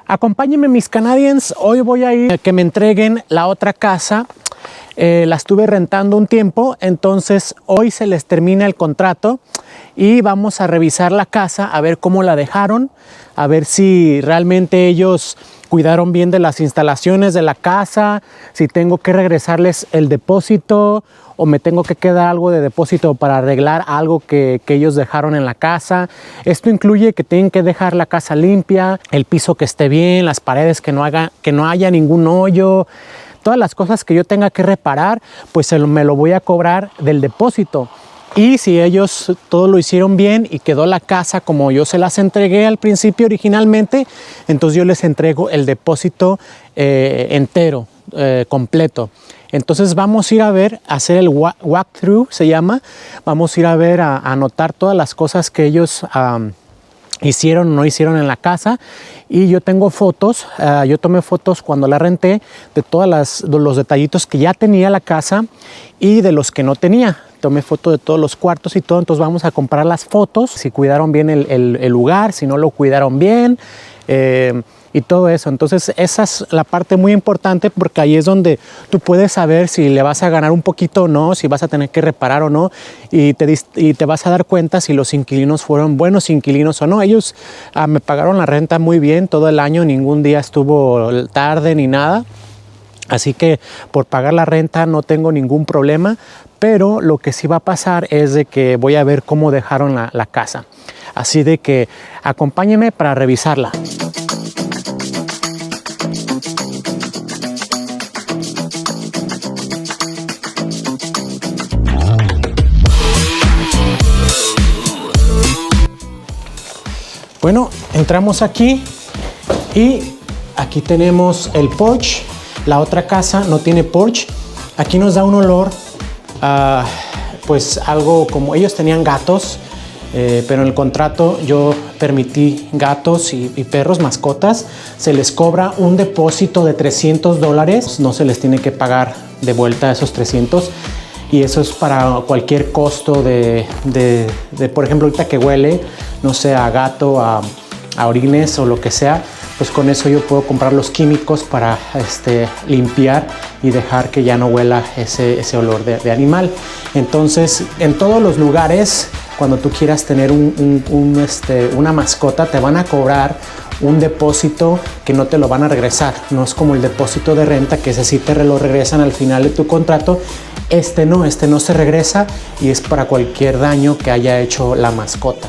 Acompáñenme mis Canadians, hoy voy a ir a que me entreguen la otra casa. La estuve rentando un tiempo, entonces hoy se les termina el contrato y vamos a revisar la casa, a ver cómo la dejaron, a ver si realmente ellos cuidaron bien de las instalaciones de la casa, si tengo que regresarles el depósito o me tengo que quedar algo de depósito para arreglar algo que ellos dejaron en la casa. Esto incluye que tienen que dejar la casa limpia, el piso que esté bien, las paredes que no haya ningún hoyo. Todas las cosas que yo tenga que reparar, pues me lo voy a cobrar del depósito. Y si ellos todo lo hicieron bien y quedó la casa como yo se las entregué al principio originalmente, entonces yo les entrego el depósito entero, completo. Entonces vamos a ir a ver, hacer el walkthrough, se llama. Vamos a ir a ver, a anotar todas las cosas que ellos hicieron o no hicieron en la casa. Y yo tengo fotos, yo tomé fotos cuando la renté de todos los detallitos que ya tenía la casa y de los que no tenía. Tomé foto de todos los cuartos y todo, entonces vamos a comparar las fotos, si cuidaron bien el lugar, si no lo cuidaron bien y todo eso. Entonces esa es la parte muy importante porque ahí es donde tú puedes saber si le vas a ganar un poquito o no, si vas a tener que reparar o no y te vas a dar cuenta si los inquilinos fueron buenos inquilinos o no. Ellos me pagaron la renta muy bien todo el año, ningún día estuvo tarde ni nada. Así que por pagar la renta no tengo ningún problema, pero lo que sí va a pasar es de que voy a ver cómo dejaron la casa. Así de que acompáñenme para revisarla. Bueno, entramos aquí y aquí tenemos el porch. La otra casa no tiene porch. Aquí nos da un olor, pues algo como ellos tenían gatos, pero en el contrato yo permití gatos y perros, mascotas. Se les cobra un depósito de $300. No se les tiene que pagar de vuelta esos 300. Y eso es para cualquier costo de por ejemplo, ahorita que huele, no sé, a gato, a orines o lo que sea, pues con eso yo puedo comprar los químicos para limpiar y dejar que ya no huela ese olor de animal. Entonces, en todos los lugares, cuando tú quieras tener una mascota, te van a cobrar un depósito que no te lo van a regresar. No es como el depósito de renta, que ese sí te lo regresan al final de tu contrato. Este no se regresa y es para cualquier daño que haya hecho la mascota.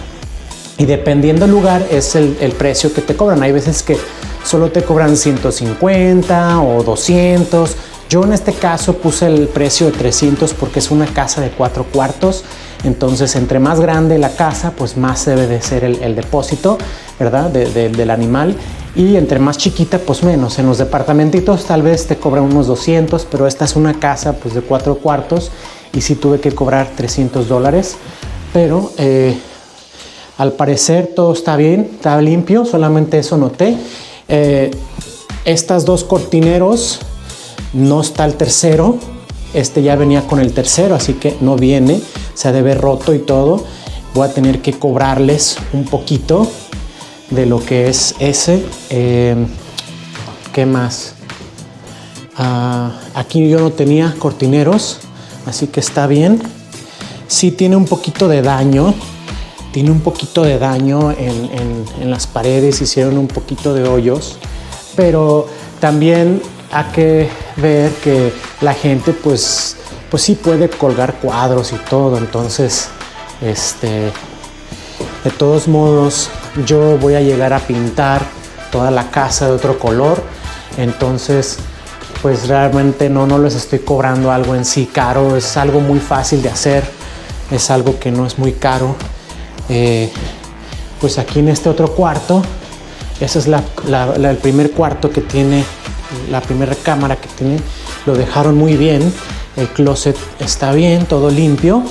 Y dependiendo del lugar es el precio que te cobran. Hay veces que solo te cobran 150 o 200. Yo en este caso puse el precio de 300 porque es una casa de 4 cuartos. Entonces, entre más grande la casa, pues más debe de ser el depósito, ¿verdad? Del animal. Y entre más chiquita, pues menos. En los departamentitos tal vez te cobran unos 200, pero esta es una casa pues de 4 cuartos y sí tuve que cobrar $300. Pero al parecer todo está bien, está limpio, solamente eso noté. Estas dos cortineros, no está el tercero. Este ya venía con el tercero, así que no viene, se ha de ver roto y todo. Voy a tener que cobrarles un poquito de lo que es ese. ¿Qué más? Aquí yo no tenía cortineros, así que está bien. Sí tiene un poquito de daño. Tiene un poquito de daño en las paredes, hicieron un poquito de hoyos, pero también hay que ver que la gente pues sí puede colgar cuadros y todo. Entonces, de todos modos, yo voy a llegar a pintar toda la casa de otro color. Entonces, pues realmente no les estoy cobrando algo en sí caro. Es algo muy fácil de hacer, es algo que no es muy caro. Pues aquí en este otro cuarto, ese es el primer cuarto que tiene, la primera cámara que tiene, lo dejaron muy bien. El closet está bien, todo limpio.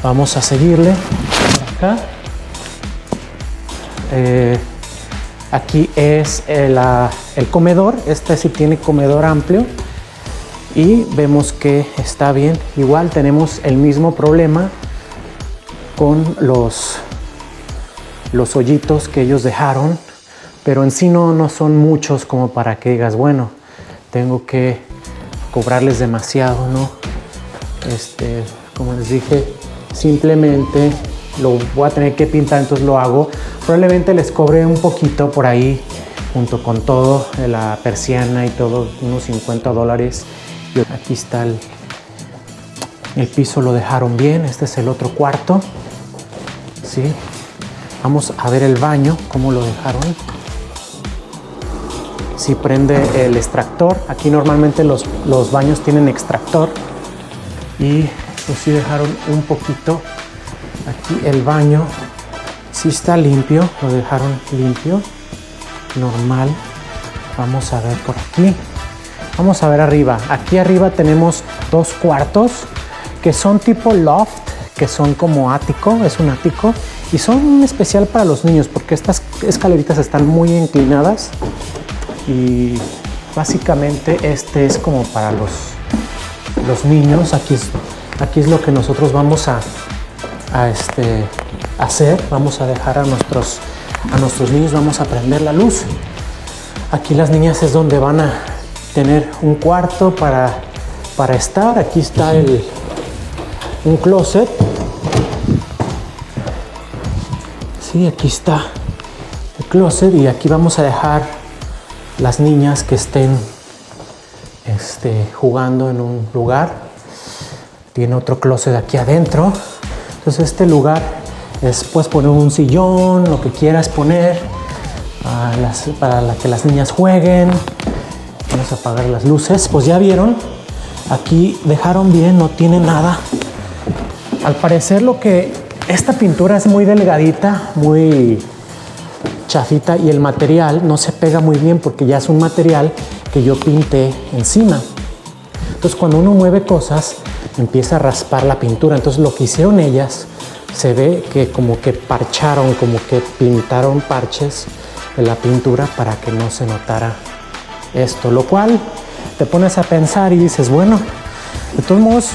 Vamos a seguirle por acá. Aquí es el comedor. Este sí tiene comedor amplio y vemos que está bien. Igual tenemos el mismo problema con los hoyitos que ellos dejaron pero en sí no son muchos como para que digas, bueno, tengo que cobrarles demasiado, ¿no? Como les dije, simplemente lo voy a tener que pintar, entonces lo hago. Probablemente les cobre un poquito por ahí, junto con todo, la persiana y todo, unos $50. Y aquí está el piso, lo dejaron bien. Este es el otro cuarto, ¿sí? Vamos a ver el baño, cómo lo dejaron. Sí prende el extractor. Aquí normalmente los baños tienen extractor. Y pues sí dejaron un poquito. Aquí el baño sí está limpio, lo dejaron limpio, normal. Vamos a ver por aquí. Vamos a ver arriba. Aquí arriba tenemos 2 cuartos que son tipo loft, que son como ático, es un ático. Y son especial para los niños porque estas escaleritas están muy inclinadas. Y básicamente este es como para los niños. Aquí es lo que nosotros vamos a hacer. Vamos a dejar a nuestros niños, vamos a prender la luz. Aquí las niñas es donde van a tener un cuarto para estar. Aquí está un closet. Sí, aquí está el closet y aquí vamos a dejar las niñas que estén jugando en un lugar. Tiene otro closet aquí adentro. Entonces este lugar es, puedes poner un sillón, lo que quieras poner para que las niñas jueguen. Vamos a apagar las luces. Pues ya vieron, aquí dejaron bien, no tiene nada. Al parecer esta pintura es muy delgadita, muy chafita y el material no se pega muy bien porque ya es un material que yo pinté encima. Entonces cuando uno mueve cosas empieza a raspar la pintura. Entonces lo que hicieron ellas, se ve que como que parcharon, como que pintaron parches en la pintura para que no se notara esto, lo cual te pones a pensar y dices, bueno, de todos modos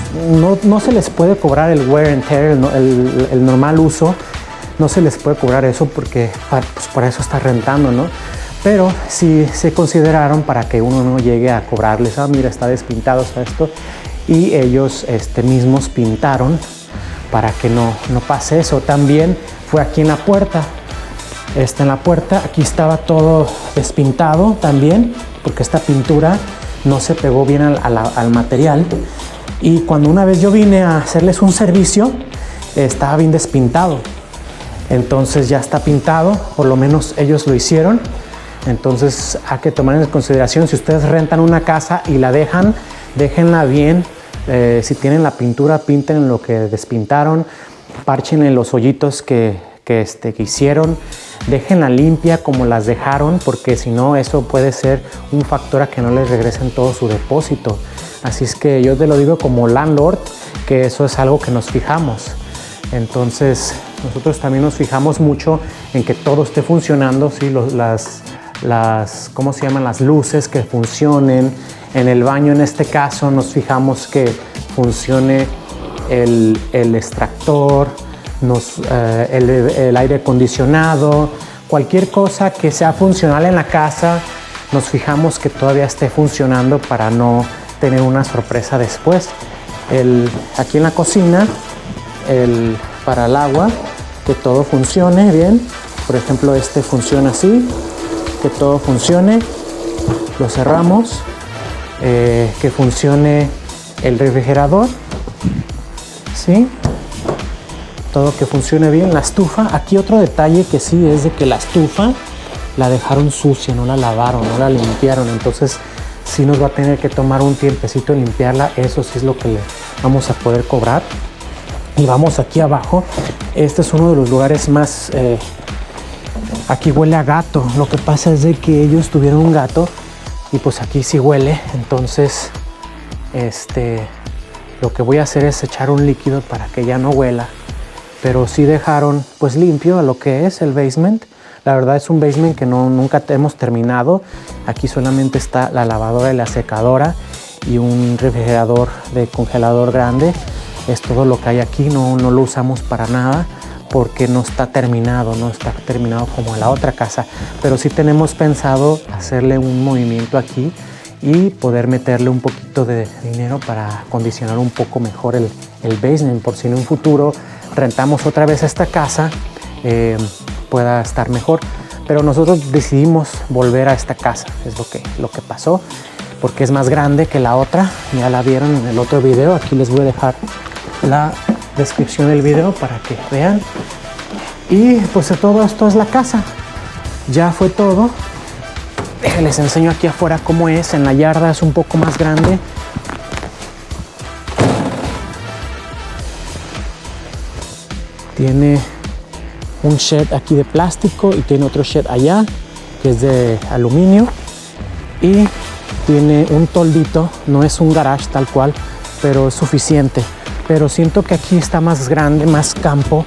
no se les puede cobrar el wear and tear, el normal uso, no se les puede cobrar eso porque pues para eso está rentando, ¿no? Pero sí se consideraron para que uno no llegue a cobrarles, mira, está despintado, está esto, y ellos mismos pintaron para que no pase eso. También fue aquí en la puerta. En la puerta, aquí estaba todo despintado también, porque esta pintura no se pegó bien al material. Y cuando una vez yo vine a hacerles un servicio, estaba bien despintado. Entonces ya está pintado, por lo menos ellos lo hicieron. Entonces hay que tomar en consideración, si ustedes rentan una casa y la déjenla bien. Si tienen la pintura, pinten en lo que despintaron, parchen en los hoyitos que hicieron, déjenla limpia como las dejaron, porque si no eso puede ser un factor a que no les regresen todo su depósito. Así es que yo te lo digo como landlord, que eso es algo que nos fijamos. Entonces nosotros también nos fijamos mucho en que todo esté funcionando, ¿sí? ¿Cómo se llaman? Las luces que funcionen. En el baño, en este caso, nos fijamos que funcione el extractor, el aire acondicionado, cualquier cosa que sea funcional en la casa, nos fijamos que todavía esté funcionando para no tener una sorpresa después. Aquí en la cocina, para el agua, que todo funcione bien. Por ejemplo, funciona así, que todo funcione. Lo cerramos. Que funcione el refrigerador, ¿sí? Todo que funcione bien. La estufa, aquí otro detalle que sí es de que la estufa la dejaron sucia, no la lavaron, no la limpiaron, entonces sí nos va a tener que tomar un tiempecito en limpiarla. Eso sí es lo que le vamos a poder cobrar. Y vamos aquí abajo. Este es uno de los lugares más aquí huele a gato. Lo que pasa es de que ellos tuvieron un gato y pues aquí sí huele. Entonces lo que voy a hacer es echar un líquido para que ya no huela, pero sí dejaron pues limpio a lo que es el basement. La verdad es un basement que nunca hemos terminado. Aquí solamente está la lavadora y la secadora y un refrigerador de congelador grande. Es todo lo que hay aquí, no lo usamos para nada porque no está terminado como la otra casa, pero sí tenemos pensado hacerle un movimiento aquí y poder meterle un poquito de dinero para acondicionar un poco mejor el basement, por si en un futuro rentamos otra vez esta casa, pueda estar mejor. Pero nosotros decidimos volver a esta casa, es lo que pasó, porque es más grande que la otra. Ya la vieron en el otro video, aquí les voy a dejar la descripción del video para que vean. Y pues todo esto es la casa, ya fue todo. Les enseño aquí afuera cómo es. En la yarda es un poco más grande. Tiene un shed aquí de plástico y tiene otro shed allá que es de aluminio, y tiene un toldito. No es un garage tal cual, pero es suficiente. Pero siento que aquí está más grande, más campo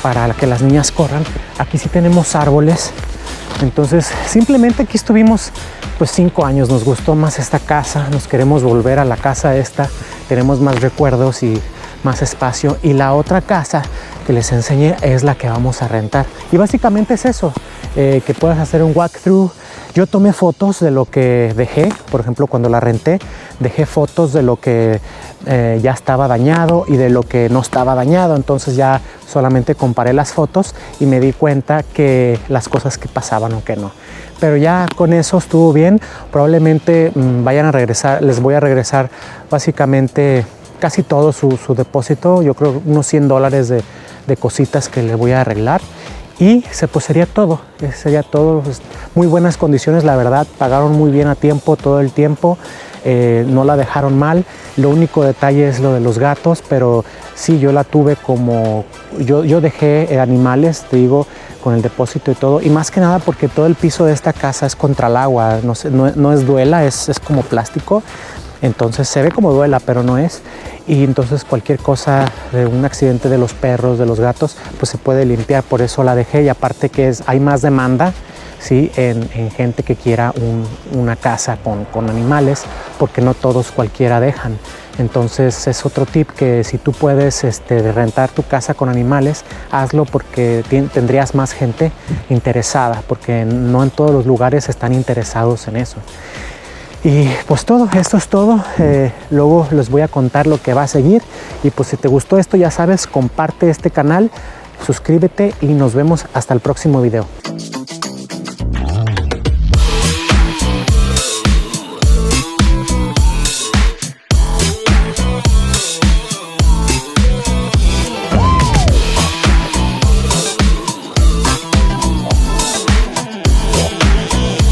para que las niñas corran. Aquí sí tenemos árboles. Entonces simplemente aquí estuvimos pues 5 años. Nos gustó más esta casa, nos queremos volver a la casa esta. Tenemos más recuerdos y más espacio, y la otra casa que les enseñé es la que vamos a rentar. Y básicamente es eso, que puedas hacer un walkthrough. Yo tomé fotos de lo que dejé, por ejemplo, cuando la renté, dejé fotos de lo que ya estaba dañado y de lo que no estaba dañado. Entonces ya solamente comparé las fotos y me di cuenta que las cosas que pasaban o que no. Pero ya con eso estuvo bien. Probablemente vayan a regresar, les voy a regresar básicamente casi todo su depósito. Yo creo unos $100 de cositas que le voy a arreglar. Y pues sería todo, pues, muy buenas condiciones, la verdad. Pagaron muy bien a tiempo, todo el tiempo, no la dejaron mal. Lo único detalle es lo de los gatos, pero sí, yo la tuve como, yo dejé animales, te digo, con el depósito y todo, y más que nada porque todo el piso de esta casa es contra el agua, no es duela, es como plástico. Entonces se ve como duela, pero no es. Y entonces cualquier cosa de un accidente de los perros, de los gatos, pues se puede limpiar. Por eso la dejé. Y aparte que hay más demanda, ¿sí? en gente que quiera una casa con animales, porque no todos cualquiera dejan. Entonces es otro tip, que si tú puedes rentar tu casa con animales, hazlo, porque tendrías más gente interesada, porque no en todos los lugares están interesados en eso. Y pues esto es todo. Luego les voy a contar lo que va a seguir. Y pues si te gustó esto, ya sabes, comparte este canal, suscríbete y nos vemos hasta el próximo video.